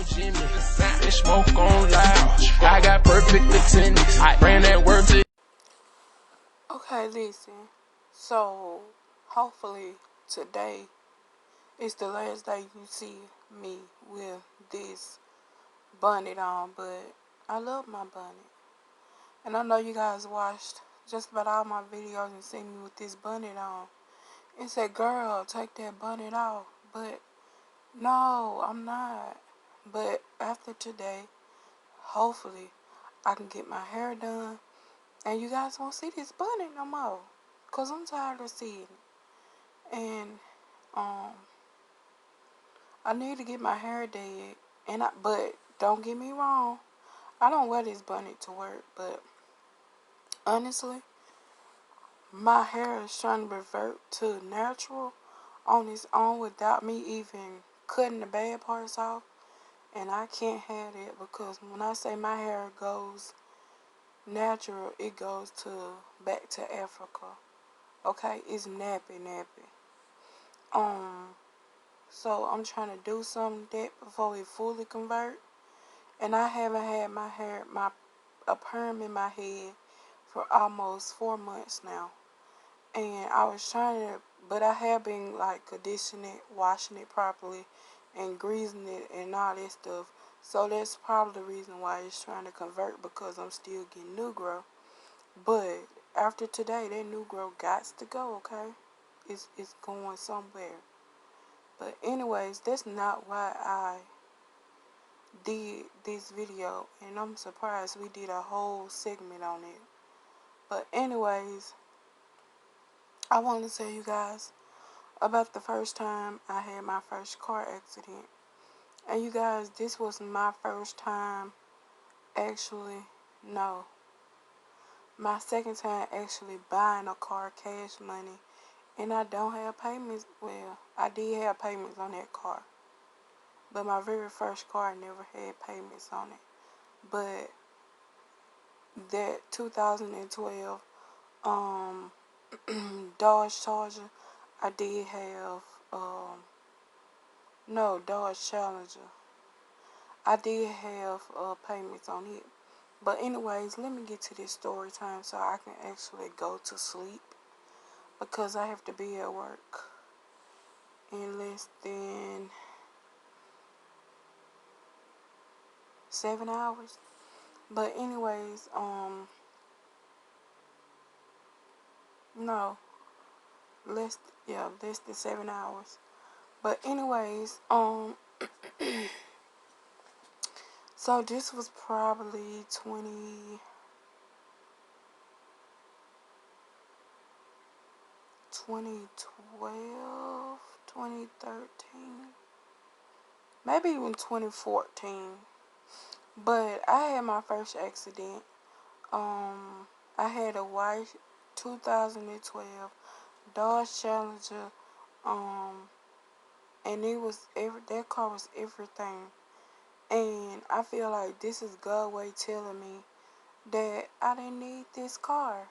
Jimmy. And smoke on loud. I got perfect attendance. I ran that word to. Okay, listen. So, hopefully today is the last day you see me with this bonnet on, but I love my bonnet. And I know you guys watched just about all my videos and seen me with this bonnet on. And said, girl, take that bonnet off. But no, I'm not. But after today, hopefully, I can get my hair done. And you guys won't see this bonnet no more. Because I'm tired of seeing it. And, I need to get my hair did. But don't get me wrong. I don't wear this bonnet to work. But, honestly, my hair is trying to revert to natural on its own without me even cutting the bad parts off. And I can't have it because when I say my hair goes natural, it goes back to Africa. Okay, it's nappy. So I'm trying to do something with that before it fully convert. And I haven't had a perm in my head for almost 4 months now. And I was trying to, but I have been like conditioning it, washing it properly, and greasing it and all that stuff. So that's probably the reason why it's trying to convert, because I'm still getting new growth. But after today, that new growth got to go, okay? It's going somewhere. But anyways, that's not why I did this video. And I'm surprised we did a whole segment on it. But anyways, I want to tell you guys about the first time I had my first car accident. And you guys, this was my first time my second time actually buying a car cash money. And I don't have payments. Well, I did have payments on that car. But my very first car, I never had payments on it. But that 2012 Dodge Charger, I did have Dodge Challenger. I did have payments on it. But anyways, let me get to this story time so I can actually go to sleep, because I have to be at work in less than 7 hours. But anyways, less than 7 hours. But anyways, so this was probably 2012, 2013, maybe even 2014. But I had my first accident. I had a white 2012 Dodge Challenger, and that car was everything. And I feel like this is God way telling me that I didn't need this car.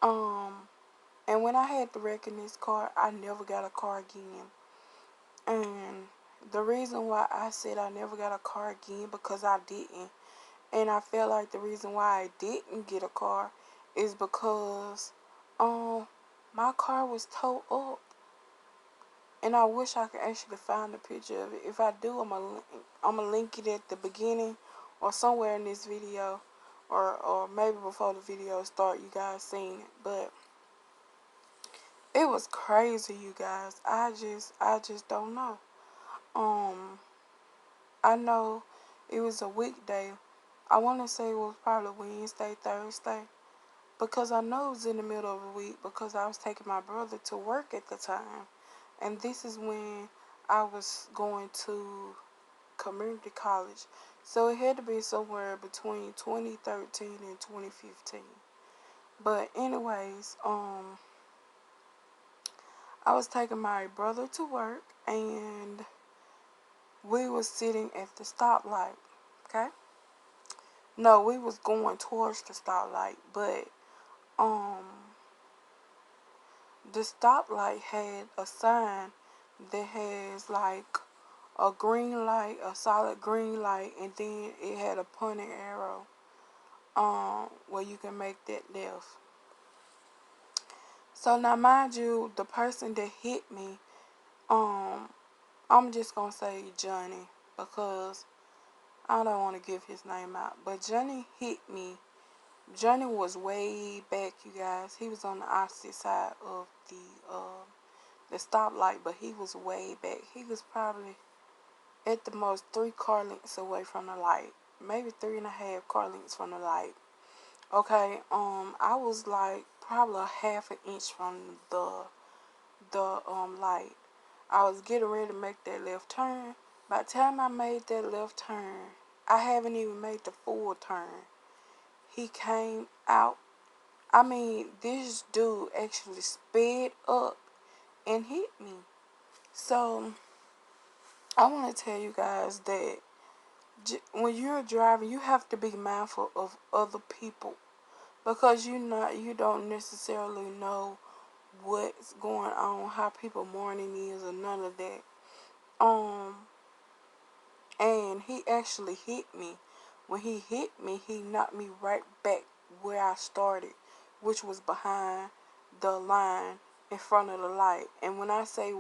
And when I had the wreck in this car, I never got a car again. And the reason why I said I never got a car again, because I didn't. And I feel like the reason why I didn't get a car is because my car was towed up. And I wish I could actually find a picture of it. If I do, I'm gonna link it at the beginning or somewhere in this video, or maybe before the video start, you guys seen it. But it was crazy, you guys. I just don't know. I know it was a weekday. I want to say it was probably Wednesday, Thursday, because I know it was in the middle of the week, because I was taking my brother to work at the time. And this is when I was going to community college. So it had to be somewhere between 2013 and 2015. But anyways, I was taking my brother to work, and we was sitting at the stoplight, okay? No, we was going towards the stoplight, but the stoplight had a sign that has like a green light, a solid green light, and then it had a pointing arrow where you can make that left. So now mind you, the person that hit me, I'm just gonna say Johnny, because I don't want to give his name out, but Johnny hit me. Johnny was way back, you guys. He was on the opposite side of the stoplight, but he was way back. He was probably at the most 3 car lengths away from the light, maybe 3.5 car lengths from the light. Okay, I was like probably a half an inch from the light. I was getting ready to make that left turn. By the time I made that left turn, I haven't even made the full turn. He came out. I mean, this dude actually sped up and hit me. So, I want to tell you guys that when you're driving, you have to be mindful of other people, because you don't necessarily know what's going on, how people morning is, or none of that. And he actually hit me. When he hit me, he knocked me right back where I started, which was behind the line in front of the light. And when I say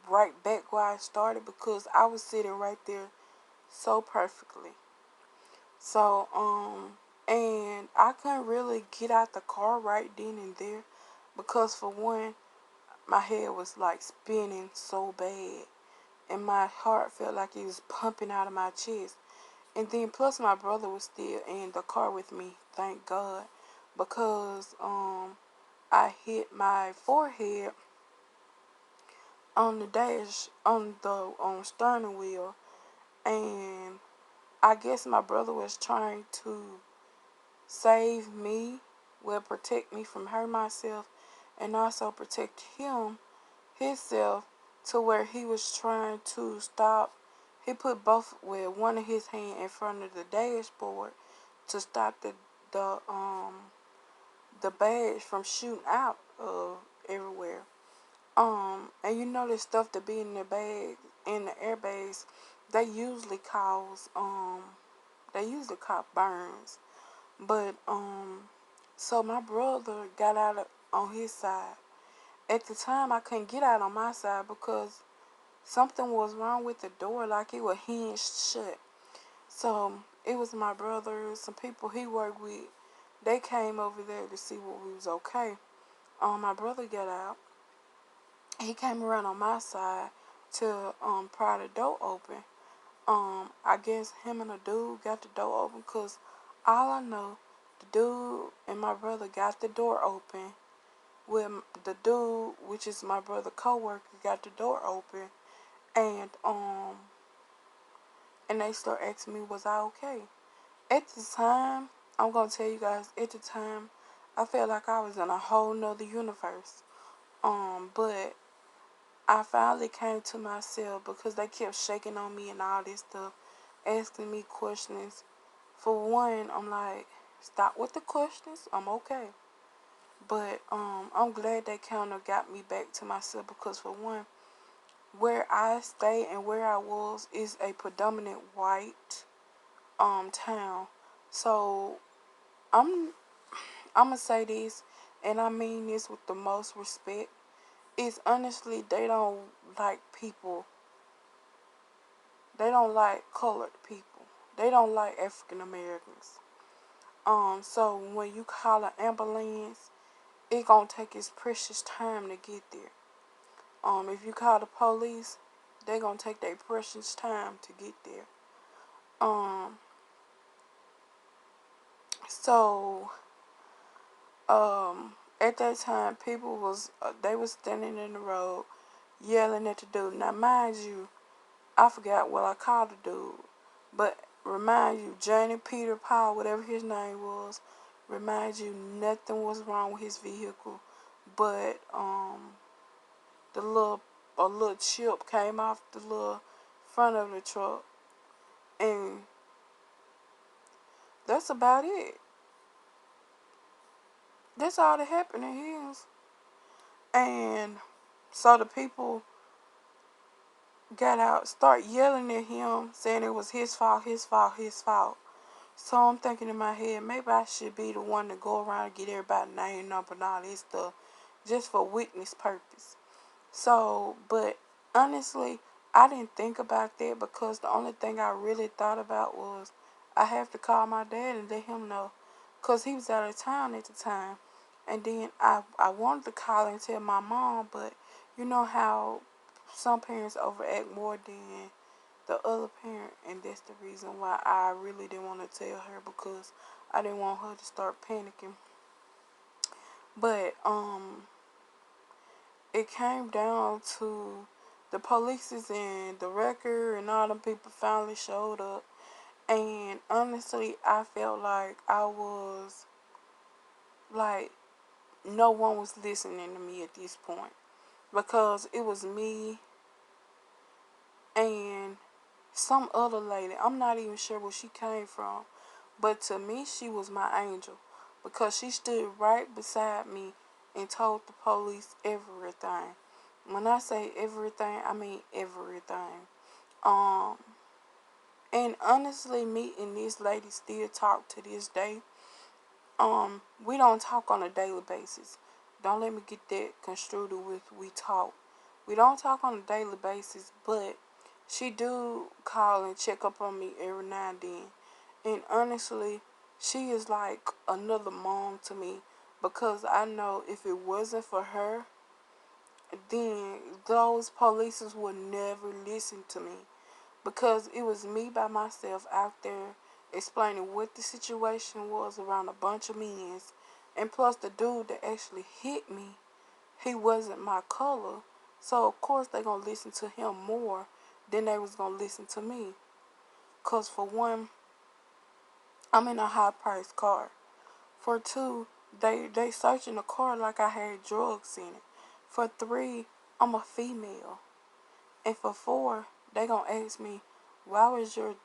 right back where I started, because I was sitting right there so perfectly. So, and I couldn't really get out the car right then and there, because for one, my head was like spinning so bad, and my heart felt like it was pumping out of my chest. And then plus my brother was still in the car with me, thank God, because I hit my forehead on the dash, on the steering wheel, and I guess my brother was trying to save me, will protect me from hurt myself, and also protect himself, to where he was trying to stop. He put one of his hand in front of the dashboard to stop the badge from shooting out of everywhere. And you know the stuff that be in the bag, in the airbags, they usually cause burns. But so my brother got out on his side. At the time, I couldn't get out on my side because something was wrong with the door, like it was hinged shut. So it was my brother, some people he worked with. They came over there to see what we was okay. My brother got out. He came around on my side to pry the door open. I guess him and the dude got the door open, because all I know, the dude and my brother got the door open. With the dude, which is my brother co-worker, got the door open, and they start asking me, was I okay? At the time, I'm gonna tell you guys, at the time, I felt like I was in a whole nother universe. But I finally came to myself, because they kept shaking on me and all this stuff, asking me questions. For one, I'm like, stop with the questions, I'm okay. But I'm glad they kind of got me back to myself, because for one, where I stay and where I was is a predominant white town. So I'm gonna say this, and I mean this with the most respect. Is honestly, they don't like people. They don't like colored people. They don't like African Americans. So when you call an ambulance, it gonna take its precious time to get there. If you call the police, they gonna take their precious time to get there. So at that time, people was they was standing in the road, yelling at the dude. Now, mind you, I forgot what I called the dude, but remind you, Johnny, Peter, Paul, whatever his name was, remind you, nothing was wrong with his vehicle, but a little chip came off the little front of the truck, and that's about it. That's all that happened in his. And so the people got out, start yelling at him, saying it was his fault, his fault, his fault. So I'm thinking in my head, maybe I should be the one to go around and get everybody name, number, and all this stuff, just for witness purpose. So, but honestly, I didn't think about that because the only thing I really thought about was I have to call my dad and let him know, because he was out of town at the time. And then I wanted to call and tell my mom, but you know how some parents overact more than the other parent, and that's the reason why I really didn't want to tell her, because I didn't want her to start panicking. But it came down to the polices and the record and all them people finally showed up, and honestly I felt like I was like no one was listening to me at this point, because it was me and some other lady. I'm not even sure where she came from, but to me she was my angel, because she stood right beside me and told the police everything. When I say everything, I mean everything. Um, and honestly, me and this lady still talk to this day. We don't talk on a daily basis. Don't let me get that construed with we talk. We don't talk on a daily basis, but she do call and check up on me every now and then. And honestly, she is like another mom to me, because I know if it wasn't for her, then those polices would never listen to me, because it was me by myself out there explaining what the situation was around a bunch of men. And plus the dude that actually hit me, he wasn't my color. So of course they gonna listen to him more than they was gonna listen to me. Cause for one, I'm in a high priced car. For two, they searching the car like I had drugs in it. For three, I'm a female. And for four, they gonna ask me, why was your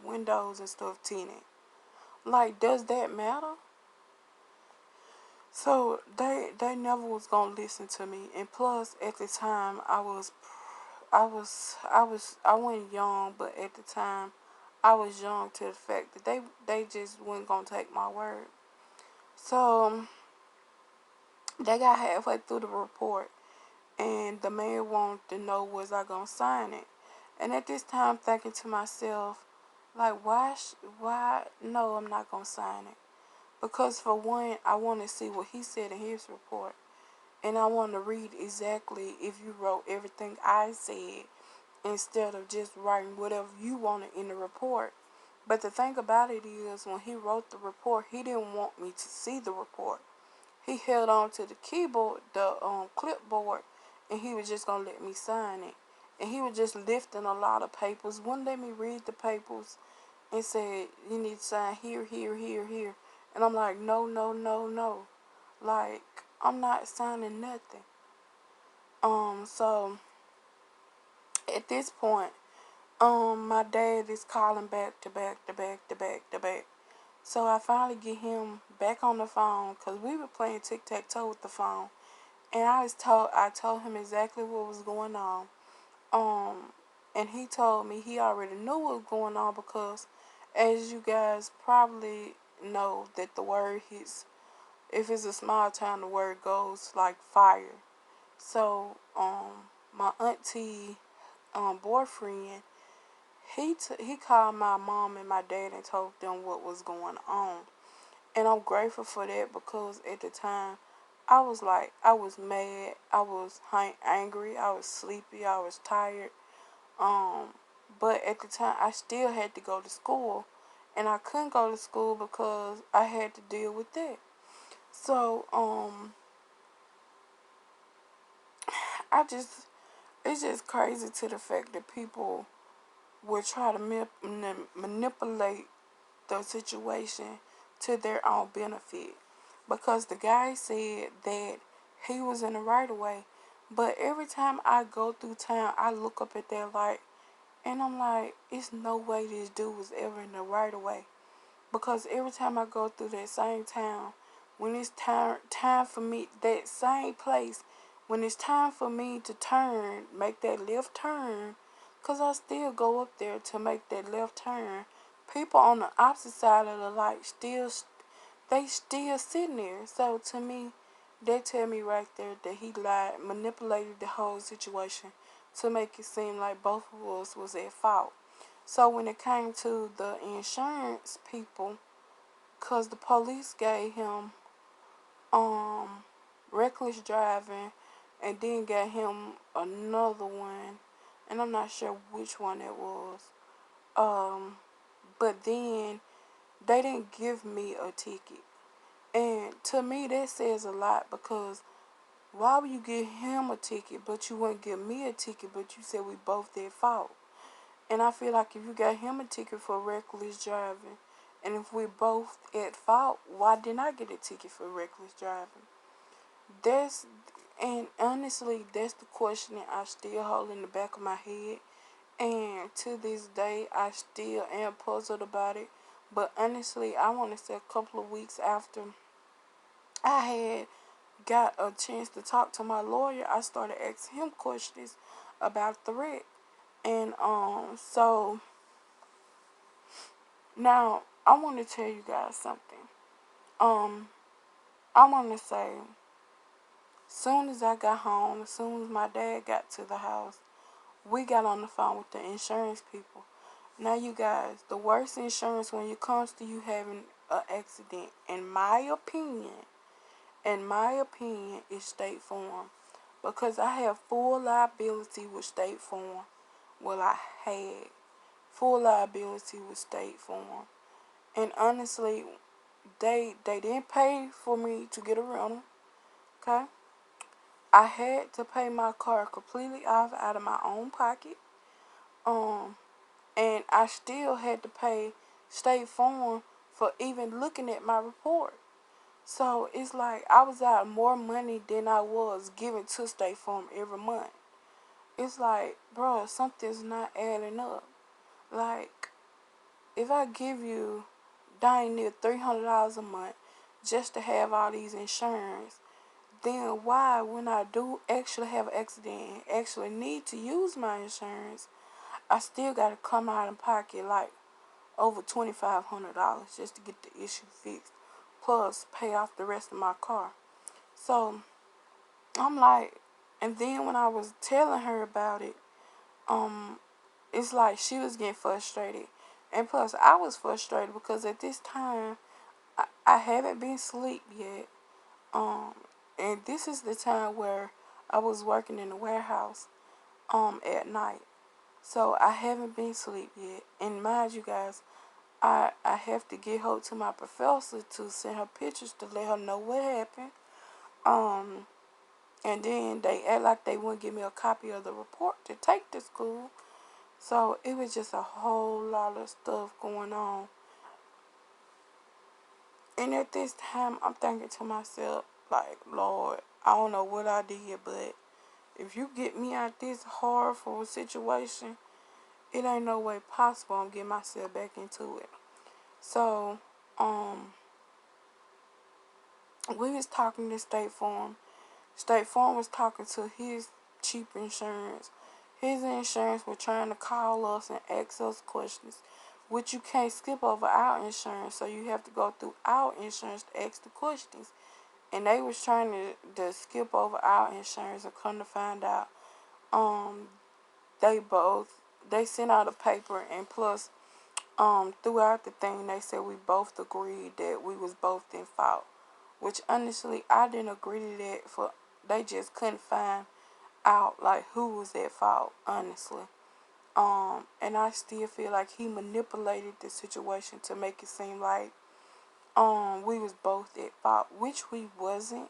windows and stuff tinted? Like, does that matter? So they never was gonna listen to me. And plus, at the time, I wasn't young, but at the time, I was young to the fact that they just wasn't gonna take my word. So they got halfway through the report, and the man wanted to know, was I gonna sign it? And at this time, thinking to myself, like, why? No, I'm not gonna sign it, because for one, I want to see what he said in his report, and I want to read exactly if you wrote everything I said instead of just writing whatever you wanted in the report. But the thing about it is, when he wrote the report, he didn't want me to see the report. He held on to the keyboard, the clipboard, and he was just gonna let me sign it. And he was just lifting a lot of papers, wouldn't let me read the papers, and said, you need to sign here, here, here, here. And I'm like, no, no, no, no. Like, I'm not signing nothing. So at this point, my dad is calling back to back to back to back to back. So I finally get him back on the phone, because we were playing tic-tac-toe with the phone. And I told him exactly what was going on. And he told me he already knew what was going on, because as you guys probably know, that the word hits, if it's a small town, the word goes like fire. So, my auntie, boyfriend, he called my mom and my dad and told them what was going on. And I'm grateful for that, because at the time, I was mad, I was angry, I was sleepy, I was tired. But at the time, I still had to go to school, and I couldn't go to school because I had to deal with that. So, it's just crazy to the fact that people will try to manipulate the situation to their own benefit. Because the guy said that he was in the right of way, but every time I go through town, I look up at that light, and I'm like, it's no way this dude was ever in the right of way. Because every time I go through that same town, when it's time for me, that same place, when it's time for me to turn, make that left turn, because I still go up there to make that left turn, people on the opposite side of the light they still sitting there. So to me, they tell me right there that he lied, manipulated the whole situation to make it seem like both of us was at fault. So when it came to the insurance people, because the police gave him reckless driving and then gave him another one, and I'm not sure which one it was. But then they didn't give me a ticket. And to me that says a lot, because why would you give him a ticket but you wouldn't give me a ticket, but you said we both at fault? And I feel like if you got him a ticket for reckless driving, and if we both at fault, why didn't I get a ticket for reckless driving? And honestly, that's the question that I still hold in the back of my head. And to this day, I still am puzzled about it. But honestly, I want to say a couple of weeks after I had got a chance to talk to my lawyer, I started asking him questions about the wreck. And so now I want to tell you guys something. I want to say, soon as I got home, as soon as my dad got to the house, we got on the phone with the insurance people. Now you guys, the worst insurance when it comes to you having an accident, in my opinion, is State Farm. Because I have full liability with State Farm. Well, I had full liability with State Farm. And honestly, they didn't pay for me to get a rental. Okay? I had to pay my car completely off out of my own pocket. And I still had to pay State Farm for even looking at my report. So it's like I was out more money than I was giving to State Farm every month. It's like, bro, something's not adding up. Like, if I give you dang near $300 a month just to have all these insurance, then why, when I do actually have an accident and actually need to use my insurance, I still got to come out of pocket like over $2,500 just to get the issue fixed, plus pay off the rest of my car. So I'm like, and then when I was telling her about it, it's like she was getting frustrated, and plus I was frustrated because at this time I haven't been asleep yet. And this is the time where I was working in the warehouse at night. So I haven't been asleep yet. And mind you guys, I have to get her to my professor to send her pictures to let her know what happened. And then they act like they wouldn't give me a copy of the report to take to school. So it was just a whole lot of stuff going on. And at this time, I'm thinking to myself, like, Lord, I don't know what I did, but if you get me out this horrible situation, it ain't no way possible I'm getting myself back into it. So, we was talking to State Farm. State Farm was talking to his cheap insurance. His insurance was trying to call us and ask us questions, which you can't skip over our insurance, so you have to go through our insurance to ask the questions. And they was trying to skip over our insurance, and come to find out, they sent out a paper, and plus, throughout the thing, they said we both agreed that we was both in fault. Which honestly, I didn't agree to that. They just couldn't find out like who was at fault, honestly. And I still feel like he manipulated the situation to make it seem like we was both at fault, which we wasn't.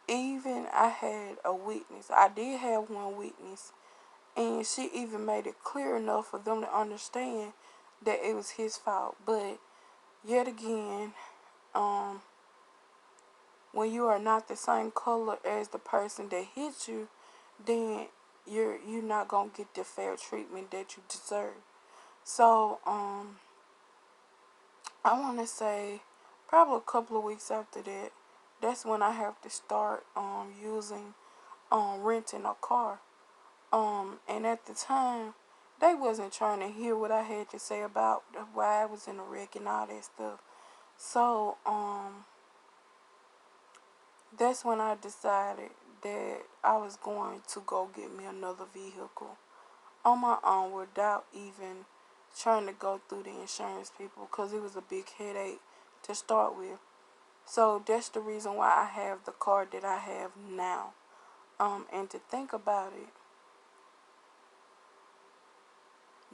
Even I had a witness. I did have one witness, and she even made it clear enough for them to understand that it was his fault. But yet again, when you are not the same color as the person that hit you, then you're not gonna get the fair treatment that you deserve. So I want to say probably a couple of weeks after that, that's when I have to start using renting a car. And at the time, they wasn't trying to hear what I had to say about why I was in a wreck and all that stuff. So that's when I decided that I was going to go get me another vehicle on my own without even trying to go through the insurance people, because it was a big headache to start with. So that's the reason why I have the car that I have now. And to think about it,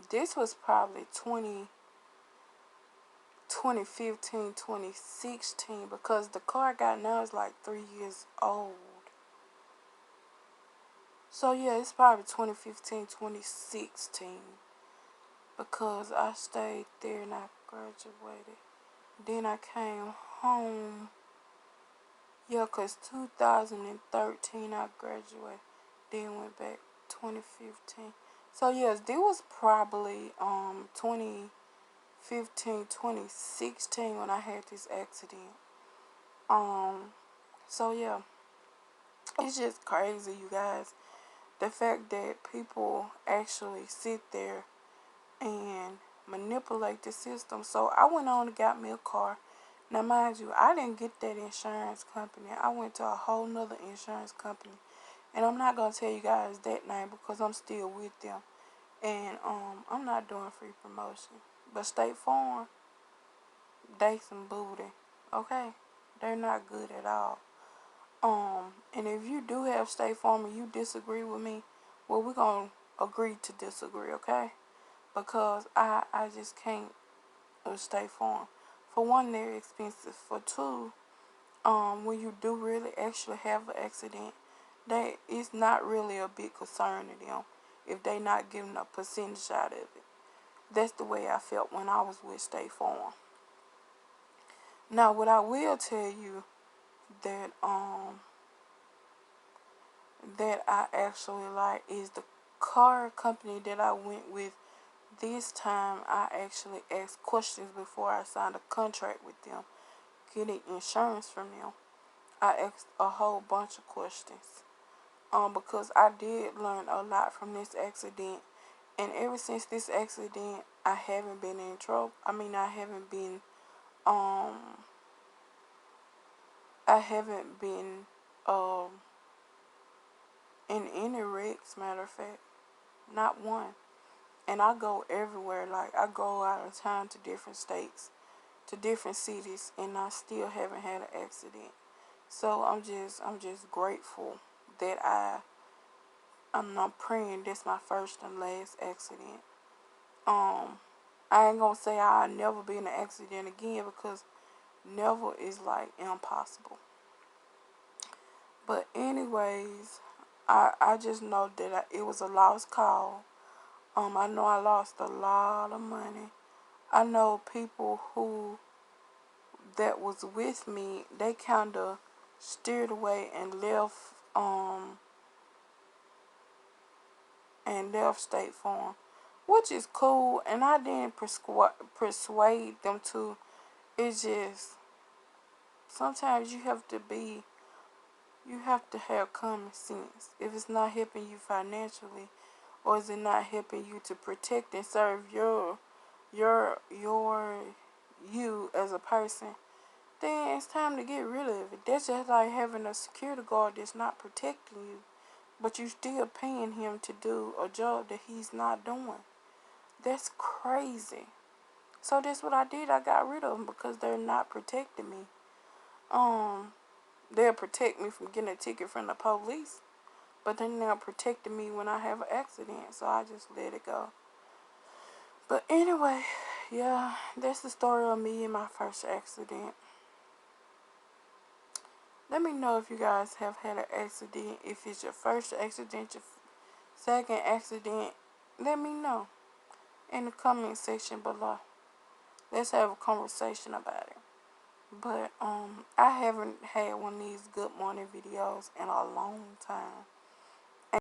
this was probably 2015, 2016, because the car I got now is like 3 years old. So yeah, it's probably 2015, 2016, because I stayed there and I graduated. Then I came home. Yeah, because 2013 I graduated. Then went back 2015. So yes, this was probably 2015, 2016 when I had this accident. So yeah, it's just crazy, you guys. The fact that people actually sit there and manipulate the system. So I went on and got me a car. Now, mind you, I didn't get that insurance company. I went to a whole nother insurance company. And I'm not going to tell you guys that name because I'm still with them. And I'm not doing free promotion. But State Farm, they some booty. Okay? They're not good at all. And if you do have State Farm and you disagree with me, well, we're going to agree to disagree, okay? Because I just can't with State Farm. For one, they're expensive. For two, when you do really actually have an accident, it's not really a big concern to them if they not giving a percentage out of it. That's the way I felt when I was with State Farm. Now, what I will tell you that that I actually like is the car company that I went with. This time, I actually asked questions before I signed a contract with them, getting insurance from them. I asked a whole bunch of questions, because I did learn a lot from this accident, and ever since this accident, I haven't been in trouble. I mean, I haven't been in any wrecks. Matter of fact, not one. And I go everywhere. Like, I go out of town to different states, to different cities, and I still haven't had an accident. So I'm just grateful that I'm not praying this my first and last accident. I ain't gonna say I'll never be in an accident again, because never is like impossible. But anyways, I just know that it was a lost call. I know I lost a lot of money. I know people who that was with me, they kind of steered away and left State Farm, which is cool, and I didn't persuade them to. It's just sometimes you have to have common sense. If it's not helping you financially, or is it not helping you to protect and serve you as a person, then it's time to get rid of it. That's just like having a security guard that's not protecting you, but you still paying him to do a job that he's not doing. That's crazy. So that's what I did. I got rid of them because they're not protecting me. They'll protect me from getting a ticket from the police, but then they're protecting me when I have an accident. So I just let it go. But anyway, yeah, that's the story of me and my first accident. Let me know if you guys have had an accident. If it's your first accident, your second accident, let me know in the comment section below. Let's have a conversation about it. But I haven't had one of these good morning videos in a long time.